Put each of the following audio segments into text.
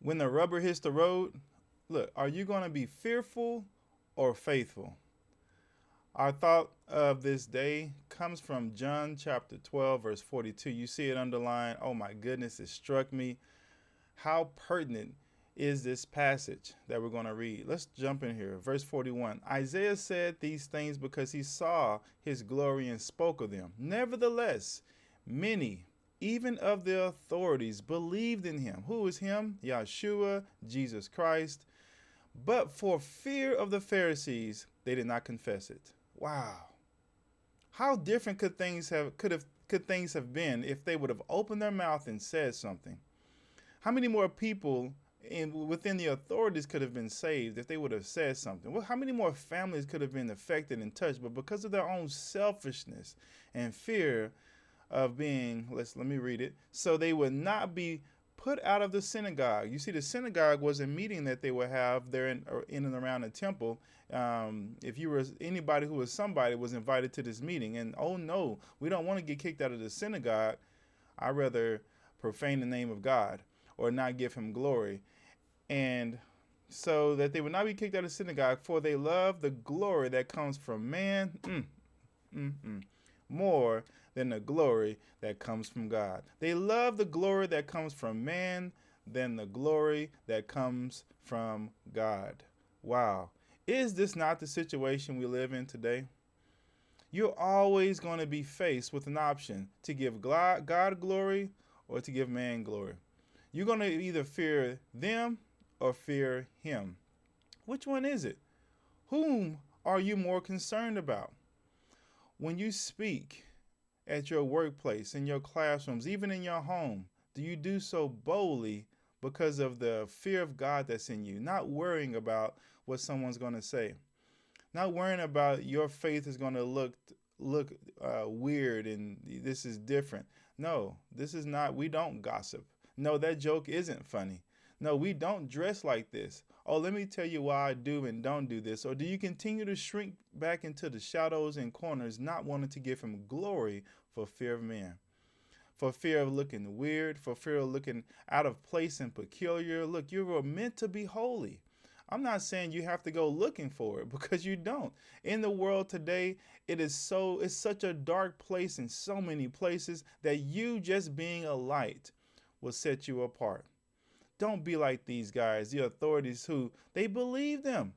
When the rubber hits the road, look, are you going to be fearful or faithful? Our thought of this day comes from John chapter 12, verse 42. You see it underlined. Oh my goodness, it struck me. How pertinent is this passage that we're going to read? Let's jump in here. Verse 41. Isaiah said these things because he saw his glory and spoke of them. Nevertheless, many, even of the authorities, believed in him. Who is him? Yahshua, Jesus Christ. But for fear of the Pharisees, they did not confess it. Wow. How different could things have been if they would have opened their mouth and said something? How many more people within the authorities could have been saved if they would have said something? Well, how many more families could have been affected and touched? But because of their own selfishness and fear of being, let me read it, so they would not be put out of the synagogue. You see, the synagogue was a meeting that they would have there in and around the temple. If you were anybody who was somebody was invited to this meeting, and oh no, we don't want to get kicked out of the synagogue. I'd rather profane the name of God or not give him glory. And so that they would not be kicked out of the synagogue, for they love the glory that comes from man more than the glory that comes from God. They love the glory that comes from man than the glory that comes from God. Wow. Is this not the situation we live in today? You're always going to be faced with an option to give God glory or to give man glory. You're going to either fear them or fear him. Which one is it? Whom are you more concerned about? When you speak at your workplace, in your classrooms, even in your home, do you do so boldly because of the fear of God that's in you, not worrying about what someone's going to say, not worrying about your faith is going to look weird and this is different? No, this is not. We don't gossip. No, that joke isn't funny. No, we don't dress like this. Oh, let me tell you why I do and don't do this. Or do you continue to shrink back into the shadows and corners, not wanting to give him glory for fear of man? For fear of looking weird, for fear of looking out of place and peculiar. Look, you were meant to be holy. I'm not saying you have to go looking for it, because you don't. In the world today, it's such a dark place in so many places that you just being a light will set you apart. Don't be like these guys, the authorities, who they believed them,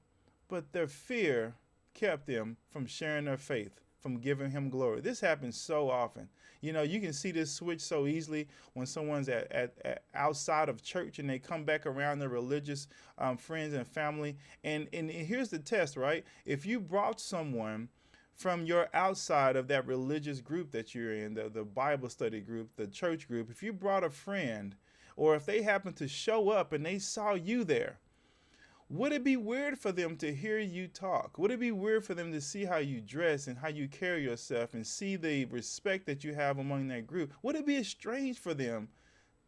but their fear kept them from sharing their faith, from giving him glory. This happens so often. You know, you can see this switch so easily when someone's at outside of church and they come back around their religious friends and family. And here's the test, right? If you brought someone from your outside of that religious group that you're in, the Bible study group, the church group, if you brought a friend, or if they happened to show up and they saw you there, would it be weird for them to hear you talk? Would it be weird for them to see how you dress and how you carry yourself and see the respect that you have among that group? Would it be strange for them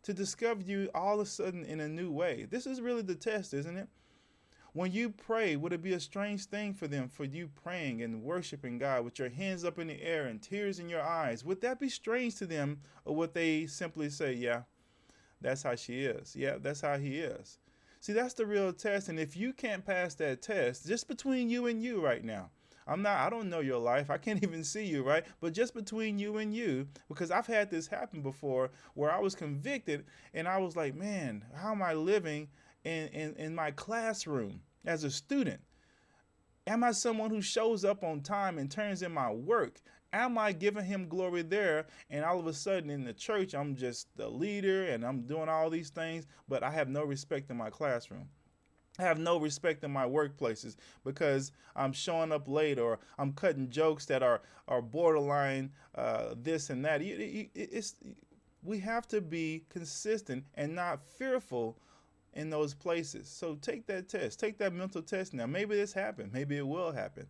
to discover you all of a sudden in a new way? This is really the test, isn't it? When you pray, would it be a strange thing for them, for you praying and worshiping God with your hands up in the air and tears in your eyes? Would that be strange to them, or would they simply say, yeah, that's how she is. Yeah, that's how he is. See, that's the real test. And if you can't pass that test, just between you and you right now, I don't know your life. I can't even see you, right? But just between you and you, because I've had this happen before where I was convicted and I was like, man, how am I living in my classroom as a student? Am I someone who shows up on time and turns in my work? Am I giving him glory there? And all of a sudden in the church, I'm just the leader and I'm doing all these things, but I have no respect in my classroom. I have no respect in my workplaces because I'm showing up late, or I'm cutting jokes that are borderline this and that. We have to be consistent and not fearful in those places. So take that test. Take that mental test now. Maybe this happened. Maybe it will happen.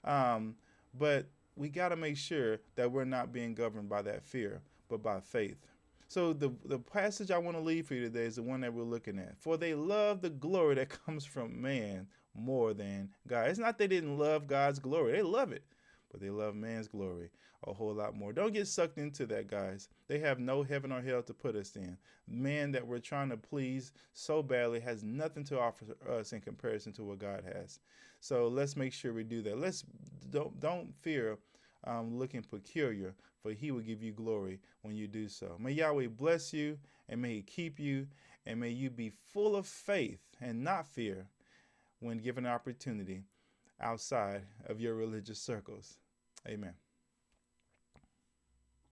But we got to make sure that we're not being governed by that fear, but by faith. So the passage I want to leave for you today is the one that we're looking at. For they love the glory that comes from man more than God. It's not they didn't love God's glory. They love it. but they love man's glory a whole lot more. Don't get sucked into that, guys. They have no heaven or hell to put us in. Man that we're trying to please so badly has nothing to offer us in comparison to what God has. So let's make sure we do that. Don't fear looking peculiar, for he will give you glory when you do so. May Yahweh bless you, and may he keep you, and may you be full of faith and not fear when given an opportunity outside of your religious circles. Amen.